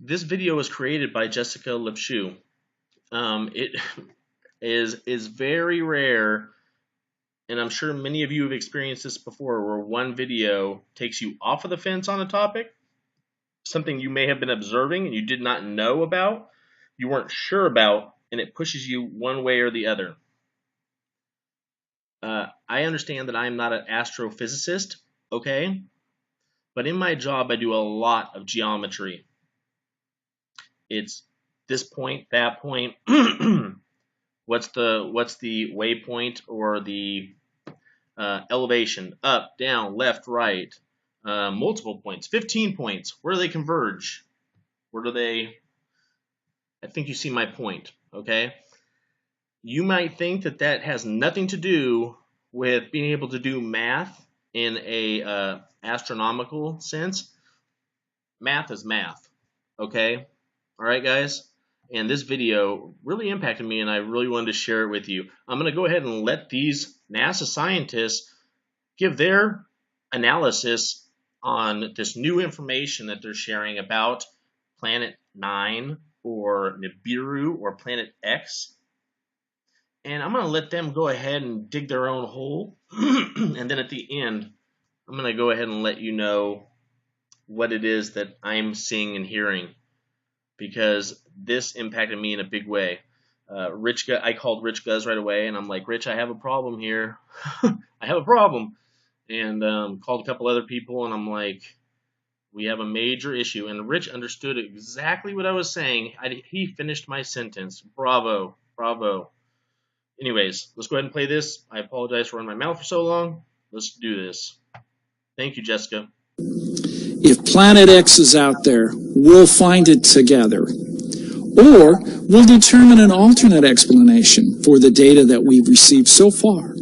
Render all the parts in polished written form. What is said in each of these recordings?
This video was created by Jessica Lipshu. It is very rare, and I'm sure many of you have experienced this before, where one video takes you off of the fence on a topic, something you may have been observing and you did not know about, you weren't sure about, and it pushes you one way or the other. I understand that I'm not an astrophysicist, okay? But in my job, I do a lot of geometry. It's this point, that point. What's the waypoint or the elevation? Up, down, left, right. Multiple points, 15 points. Where do they converge? Where do they? I think you see my point. Okay. You might think that that has nothing to do with being able to do math in a astronomical sense. Math is math. Okay. All right, guys. And this video really impacted me, and I really wanted to share it with you. I'm going to go ahead and let these NASA scientists give their analysis on this new information that they're sharing about Planet 9 or Nibiru or Planet X. And I'm going to let them go ahead and dig their own hole. And then at the end, I'm going to go ahead and let you know what it is that I'm seeing and hearing, because this impacted me in a big way. I called Rich Guz right away, and I'm like, Rich, I have a problem here. I have a problem. And called a couple other people, and I'm like, we have a major issue. And Rich understood exactly what I was saying. He finished my sentence. Bravo. Bravo. Anyways, let's go ahead and play this. I apologize for running my mouth for so long. Let's do this. Thank you, Jessica. If Planet X is out there, we'll find it together. Or we'll determine an alternate explanation for the data that we've received so far.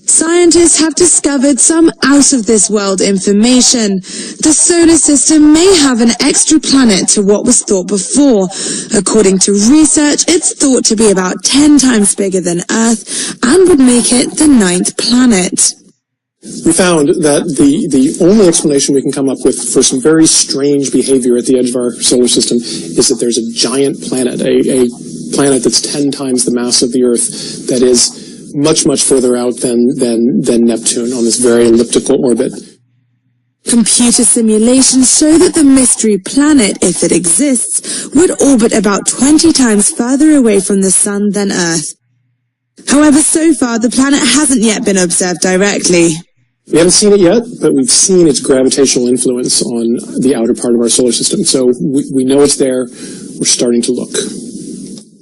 Scientists have discovered some out-of-this-world information. The solar system may have an extra planet to what was thought before. According to research, it's thought to be about 10 times bigger than Earth and would make it the 9th planet. We found that the only explanation we can come up with for some very strange behavior at the edge of our solar system is that there's a giant planet, a planet that's 10 times the mass of the Earth, that is much further out than Neptune on this very elliptical orbit. Computer simulations show that the mystery planet, if it exists, would orbit about 20 times further away from the Sun than Earth. However, so far, the planet hasn't yet been observed directly. We haven't seen it yet, but we've seen its gravitational influence on the outer part of our solar system. So we know it's there. We're starting to look.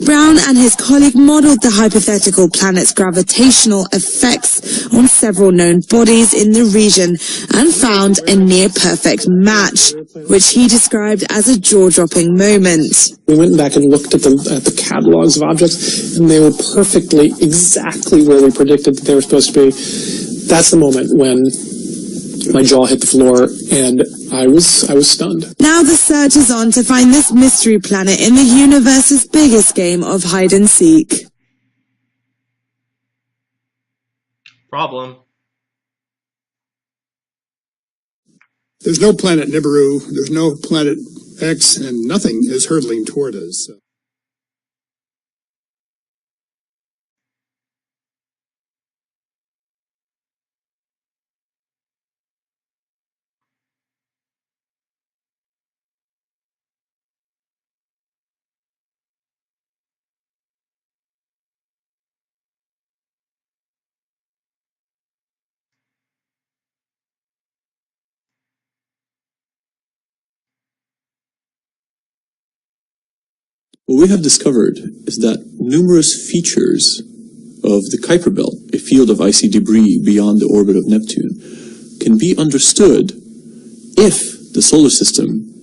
Brown and his colleague modeled the hypothetical planet's gravitational effects on several known bodies in the region and found a near-perfect match, which he described as a jaw-dropping moment. We went back and looked at the catalogs of objects, and they were perfectly, exactly where we predicted that they were supposed to be. That's the moment when my jaw hit the floor, and I was stunned. Now the search is on to find this mystery planet in the universe's biggest game of hide and seek. Problem. There's no planet Nibiru, there's no planet X, and nothing is hurtling toward us. What we have discovered is that numerous features of the Kuiper Belt, a field of icy debris beyond the orbit of Neptune, can be understood if the solar system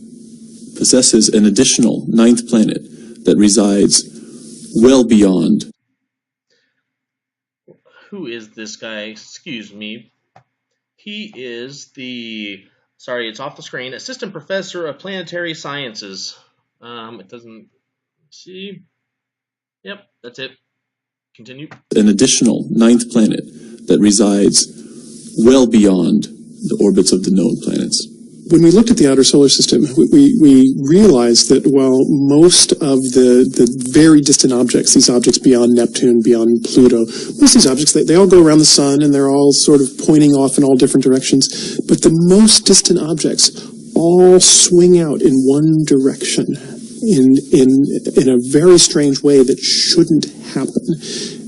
possesses an additional 9th planet that resides well beyond. Who is this guy? Excuse me. He is the, sorry, it's off the screen, Assistant Professor of Planetary Sciences. It doesn't see. Yep, that's it. Continue. An additional 9th planet that resides well beyond the orbits of the known planets. When we looked at the outer solar system, we realized that while most of the very distant objects, these objects beyond Neptune, beyond Pluto, most of these objects, they all go around the sun and they're all sort of pointing off in all different directions. But the most distant objects all swing out in one direction in a very strange way that shouldn't happen.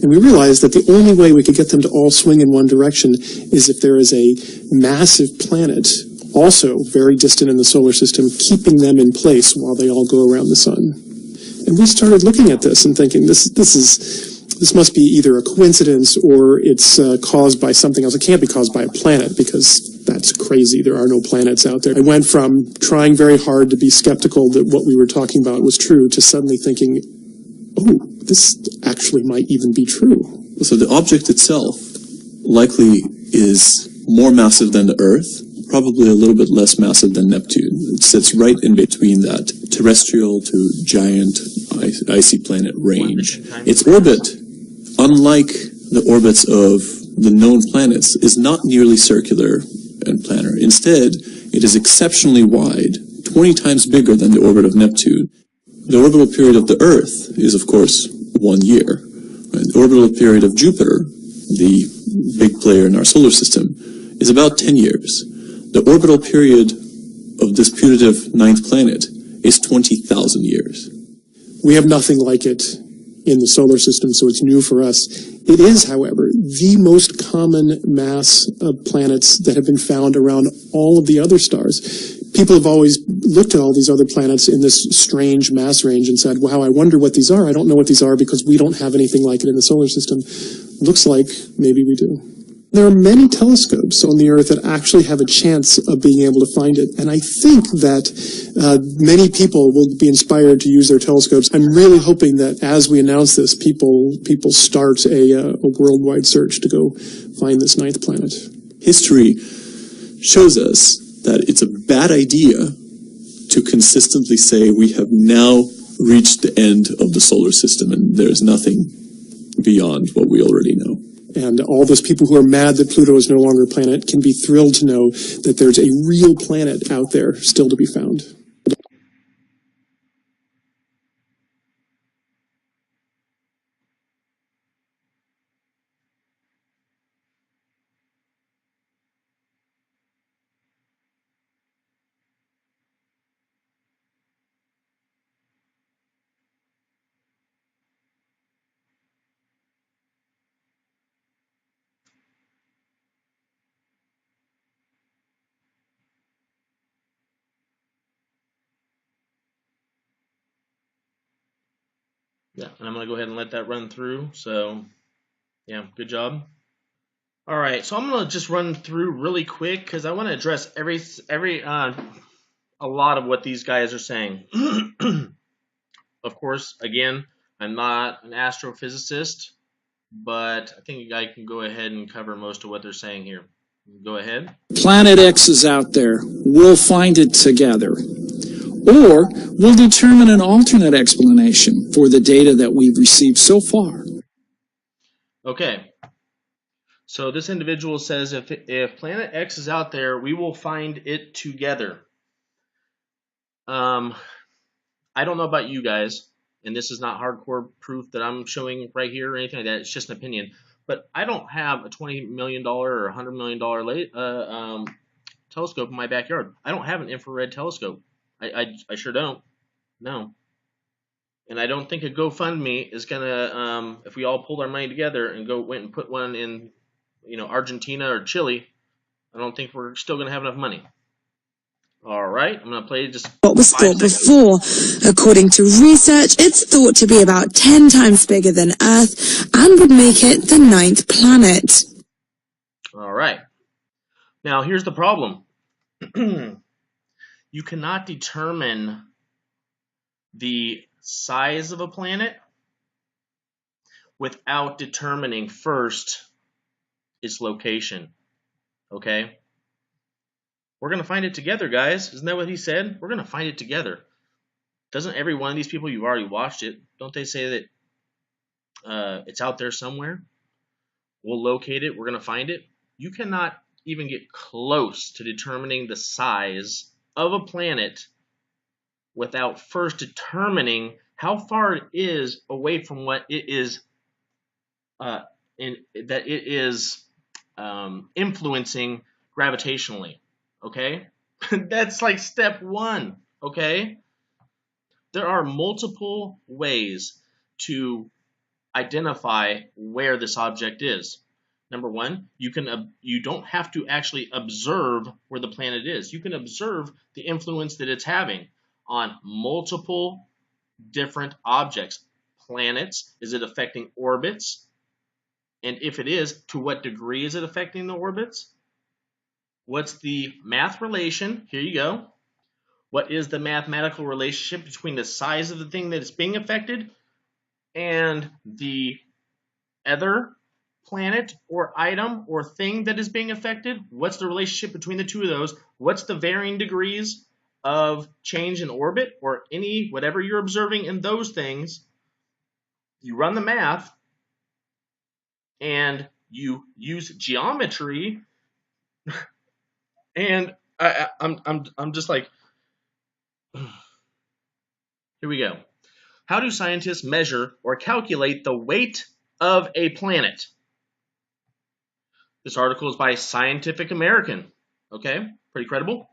And we realized that the only way we could get them to all swing in one direction is if there is a massive planet also very distant in the solar system, keeping them in place while they all go around the sun. And we started looking at this and thinking, this must be either a coincidence or it's caused by something else. It can't be caused by a planet because that's crazy. There are no planets out there. I went from trying very hard to be skeptical that what we were talking about was true to suddenly thinking, oh, this actually might even be true. So the object itself likely is more massive than the Earth, probably a little bit less massive than Neptune. It sits right in between that terrestrial to giant icy planet range. Its orbit, unlike the orbits of the known planets, is not nearly circular and planar. Instead, it is exceptionally wide, 20 times bigger than the orbit of Neptune. The orbital period of the Earth is, of course, 1 year. The orbital period of Jupiter, the big player in our solar system, is about 10 years. The orbital period of this putative 9th planet is 20,000 years. We have nothing like it in the solar system, so it's new for us. It is, however, the most common mass of planets that have been found around all of the other stars. People have always looked at all these other planets in this strange mass range and said, wow, I wonder what these are. I don't know what these are because we don't have anything like it in the solar system. Looks like maybe we do. There are many telescopes on the Earth that actually have a chance of being able to find it. And I think that many people will be inspired to use their telescopes. I'm really hoping that as we announce this, people start a worldwide search to go find this 9th planet. History shows us that it's a bad idea to consistently say we have now reached the end of the solar system and there's nothing beyond what we already know. And all those people who are mad that Pluto is no longer a planet can be thrilled to know that there's a real planet out there still to be found. Yeah, and I'm going to go ahead and let that run through. So, yeah, good job. All right, so I'm going to just run through really quick because I want to address a lot of what these guys are saying. Of course, again, I'm not an astrophysicist, but I think I can go ahead and cover most of what they're saying here. Go ahead. Planet X is out there. We'll find it together. Or we'll determine an alternate explanation for the data that we've received so far. Okay. So this individual says if Planet X is out there, we will find it together. I don't know about you guys, and this is not hardcore proof that I'm showing right here or anything like that. It's just an opinion. But I don't have a $20 million or $100 million telescope in my backyard. I don't have an infrared telescope. I sure don't. No. And I don't think a GoFundMe is gonna, if we all pulled our money together and went and put one in, Argentina or Chile, I don't think we're still gonna have enough money. All right, I'm gonna play just what was thought before. According to research, it's thought to be about 10 times bigger than Earth and would make it the 9th planet. All right. Now here's the problem. You cannot determine the size of a planet without determining first its location. Okay? We're going to find it together, guys. Isn't that what he said? We're going to find it together. doesn't every one of these people, you've already watched it, don't they say that it's out there somewhere? We'll locate it. We're going to find it. You cannot even get close to determining the size of a planet without first determining how far it is away from what it is influencing gravitationally. Okay, that's like step one. Okay, there are multiple ways to identify where this object is. Number one, you don't have to actually observe where the planet is. You can observe the influence that it's having on multiple different objects. Planets, is it affecting orbits? And if it is, to what degree is it affecting the orbits? What's the math relation? Here you go. What is the mathematical relationship between the size of the thing that is being affected and the other planet or item or thing that is being affected? What's the relationship between the two of those? What's the varying degrees of change in orbit or whatever you're observing in those things? You run the math and you use geometry, and I'm just like, here we go. How do scientists measure or calculate the weight of a planet? This article is by Scientific American. Okay, pretty credible.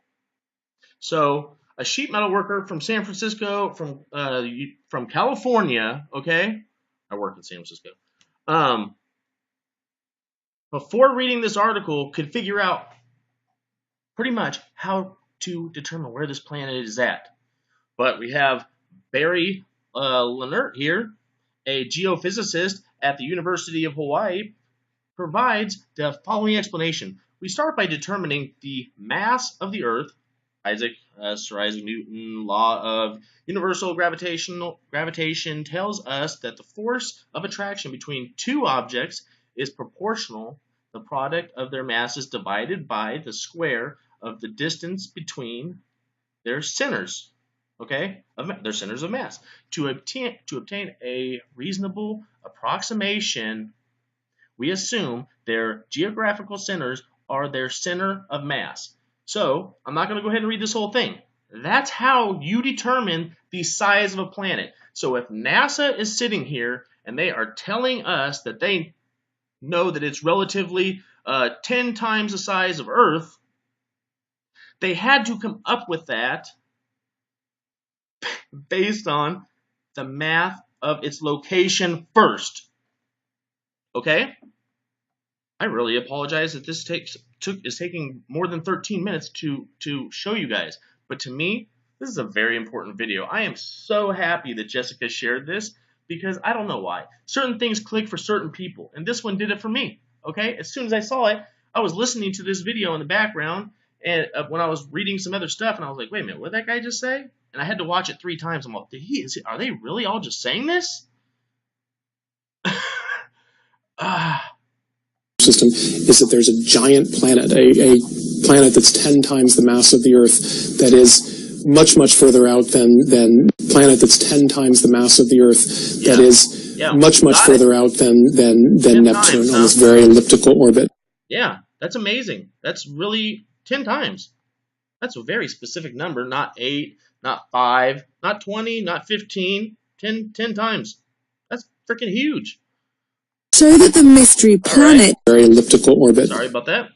So, a sheet metal worker from San Francisco, from California. Okay, I work in San Francisco. Before reading this article, could figure out pretty much how to determine where this planet is at. But we have Barry Lennert here, a geophysicist at the University of Hawaii, provides the following explanation. We start by determining the mass of the Earth. Sir Isaac Newton, law of universal gravitation tells us that the force of attraction between two objects is proportional. The product of their masses divided by the square of the distance between their centers. Okay, their centers of mass. To obtain a reasonable approximation, we assume their geographical centers are their center of mass. So, I'm not going to go ahead and read this whole thing. That's how you determine the size of a planet. So, if NASA is sitting here and they are telling us that they know that it's relatively 10 times the size of Earth, they had to come up with that based on the math of its location first. Okay? I really apologize that this is taking more than 13 minutes to show you guys. But to me, this is a very important video. I am so happy that Jessica shared this because I don't know why. Certain things click for certain people, and this one did it for me. Okay? As soon as I saw it, I was listening to this video in the background, and when I was reading some other stuff, and I was like, wait a minute, what did that guy just say? And I had to watch it 3 times. I'm like, are they really all just saying this? System is that there's a giant planet, a planet that's 10 times the mass of the Earth, that is much, much further out than planet that's 10 times the mass of the Earth, that is much, much further out than Neptune on this very elliptical orbit. Yeah, that's amazing. That's really 10 times. That's a very specific number, not 8, not 5, not 20, not 15, 10 times. That's freaking huge. Show that the mystery planet... Very elliptical orbit. Sorry about that.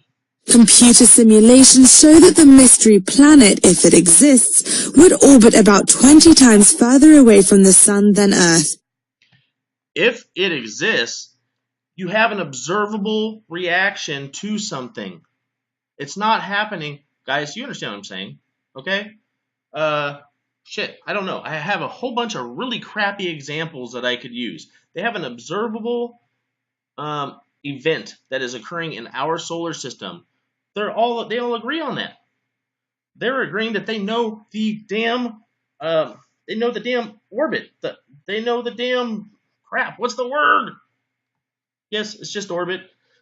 Computer simulations show that the mystery planet, if it exists, would orbit about 20 times further away from the Sun than Earth. If it exists, you have an observable reaction to something. It's not happening. Guys, you understand what I'm saying? Okay? Shit, I don't know. I have a whole bunch of really crappy examples that I could use. They have an observable event that is occurring in our solar system. They all agree on that. They're agreeing that they know the damn orbit. They know the damn crap. What's the word? Yes, it's just orbit.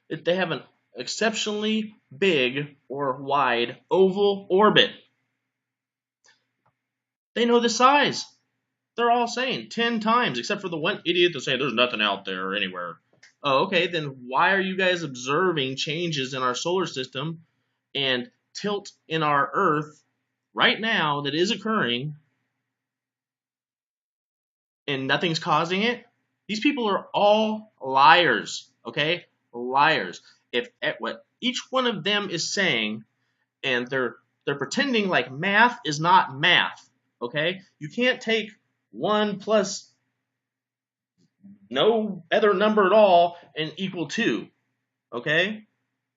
They have an exceptionally big or wide oval orbit. They know the size. They're all saying 10 times, except for the one idiot that's saying there's nothing out there or anywhere. Oh, okay, then why are you guys observing changes in our solar system and tilt in our Earth right now that is occurring and nothing's causing it? These people are all liars, okay? Liars. If what each one of them is saying, and they're pretending like math is not math, okay? You can't take 1 plus no other number at all and equal 2, okay?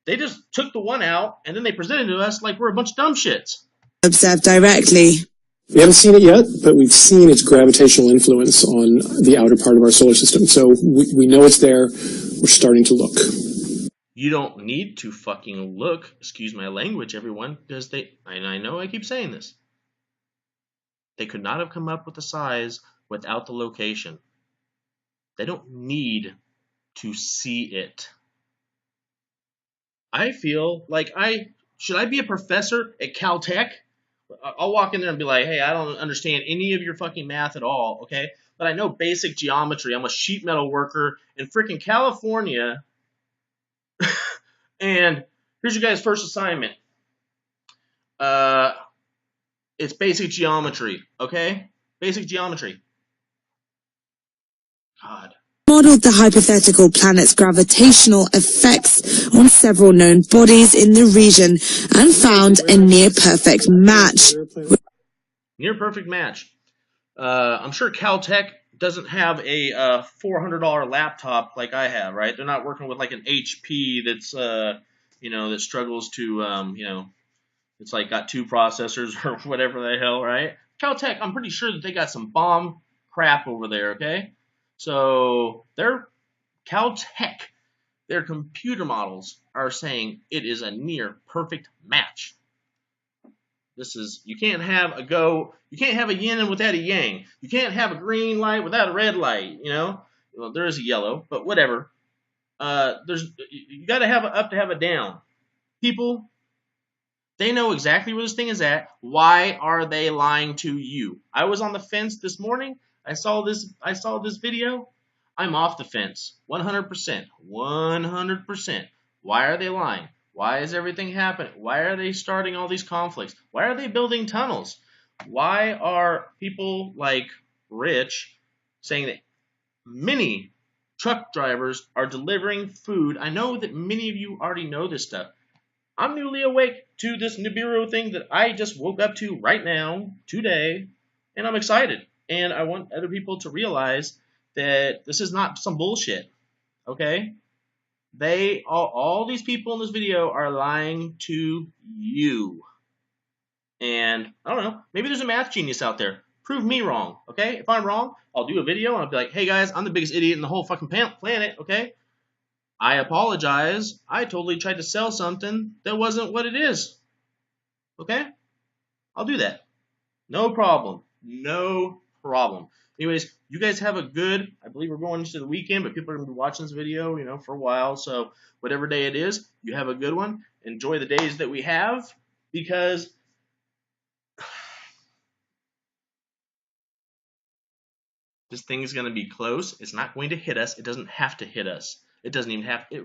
They just took the 1 out and then they presented it to us like we're a bunch of dumb shits. Observe directly. We haven't seen it yet, but we've seen its gravitational influence on the outer part of our solar system. So we know it's there. We're starting to look. You don't need to fucking look, excuse my language, everyone, because I know I keep saying this. They could not have come up with the size without the location. They don't need to see it. I feel like should I be a professor at Caltech? I'll walk in there and be like, hey, I don't understand any of your fucking math at all, okay? But I know basic geometry. I'm a sheet metal worker in freaking California. And here's your guys' first assignment. It's basic geometry, okay? Basic geometry. God. Modeled the hypothetical planet's gravitational effects on several known bodies in the region and found a near-perfect match. Near perfect match. I'm sure Caltech doesn't have a $400 laptop like I have, right? They're not working with like an HP that's that struggles to it's like got 2 processors or whatever the hell, right? Caltech, I'm pretty sure that they got some bomb crap over there, okay? So their Caltech, their computer models are saying it is a near perfect match. You can't have a yin without a yang. You can't have a green light without a red light, Well, there is a yellow, but whatever. You got to have an up to have a down. People, they know exactly where this thing is at. Why are they lying to you? I was on the fence this morning. I saw this video. I'm off the fence. 100%. 100%. Why are they lying? Why is everything happening? Why are they starting all these conflicts? Why are they building tunnels? Why are people like Rich saying that many truck drivers are delivering food? I know that many of you already know this stuff. I'm newly awake to this Nibiru thing that I just woke up to right now, today, and I'm excited. And I want other people to realize that this is not some bullshit, okay? All these people in this video are lying to you. And I don't know, maybe there's a math genius out there. Prove me wrong, okay? If I'm wrong, I'll do a video and I'll be like, hey guys, I'm the biggest idiot in the whole fucking planet, okay? I apologize. I totally tried to sell something that wasn't what it is. Okay? I'll do that. No problem. No problem. Anyways, you guys have a good, I believe we're going into the weekend, but people are going to be watching this video, for a while. So whatever day it is, you have a good one. Enjoy the days that we have, because this thing is going to be close. It's not going to hit us. It doesn't have to hit us. It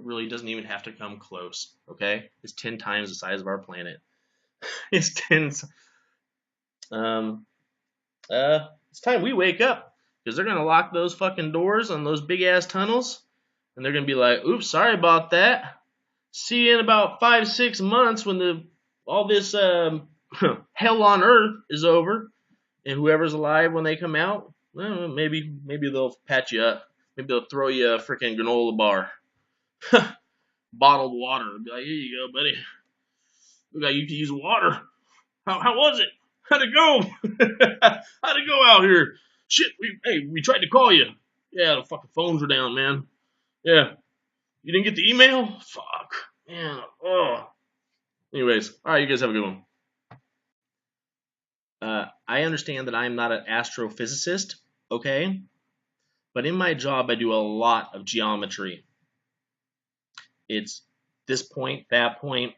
really doesn't even have to come close, okay? It's 10 times the size of our planet. It's 10. It's time we wake up, because they're gonna lock those fucking doors on those big ass tunnels, and they're gonna be like, "Oops, sorry about that. See you in about 5-6 months when all this hell on Earth is over, and whoever's alive when they come out, well, maybe they'll patch you up. Maybe they'll throw you a freaking granola bar, bottled water. They'll be like, here you go, buddy. Look, I used to use water. How was it? How'd it go? How'd it go out here? Shit, we tried to call you. Yeah, the fucking phones were down, man. Yeah. You didn't get the email? Fuck. Man. Oh. Anyways, all right, you guys have a good one. I understand that I'm not an astrophysicist, okay? But in my job, I do a lot of geometry. It's this point, that point.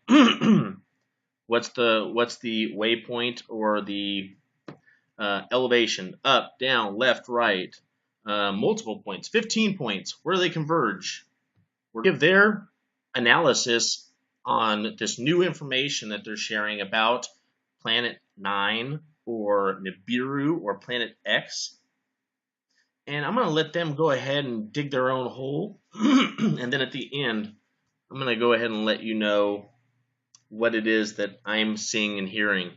What's the waypoint or the elevation, up, down, left, right, multiple points, 15 points. Where do they converge? We'll give their analysis on this new information that they're sharing about Planet 9 or Nibiru or Planet X. And I'm going to let them go ahead and dig their own hole. And then at the end, I'm going to go ahead and let you know what it is that I'm seeing and hearing,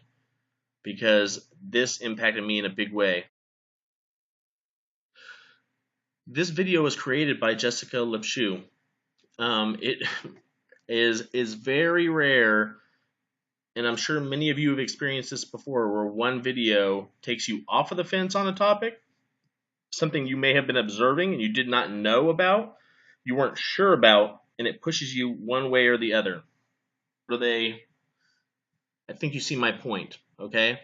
because this impacted me in a big way. This video was created by Jessica Lipshu. It is very rare, and I'm sure many of you have experienced this before, where one video takes you off of the fence on a topic, something you may have been observing and you did not know about, you weren't sure about, and it pushes you one way or the other. I think you see my point, okay?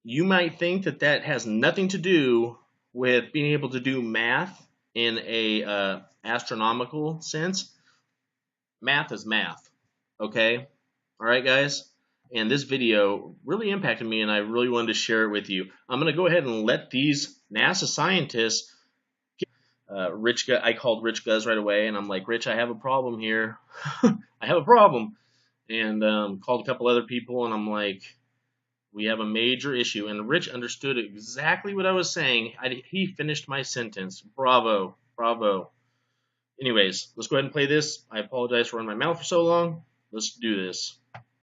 You might think that that has nothing to do with being able to do math in a astronomical sense. Math is math, okay? All right, guys? And this video really impacted me, and I really wanted to share it with you. I'm going to go ahead and let these NASA scientists I called Rich Guz right away, and I'm like, Rich, I have a problem here. I have a problem. And called a couple other people, and I'm like, we have a major issue. And Rich understood exactly what I was saying. He finished my sentence. Bravo. Bravo. Anyways, let's go ahead and play this. I apologize for running my mouth for so long. Let's do this.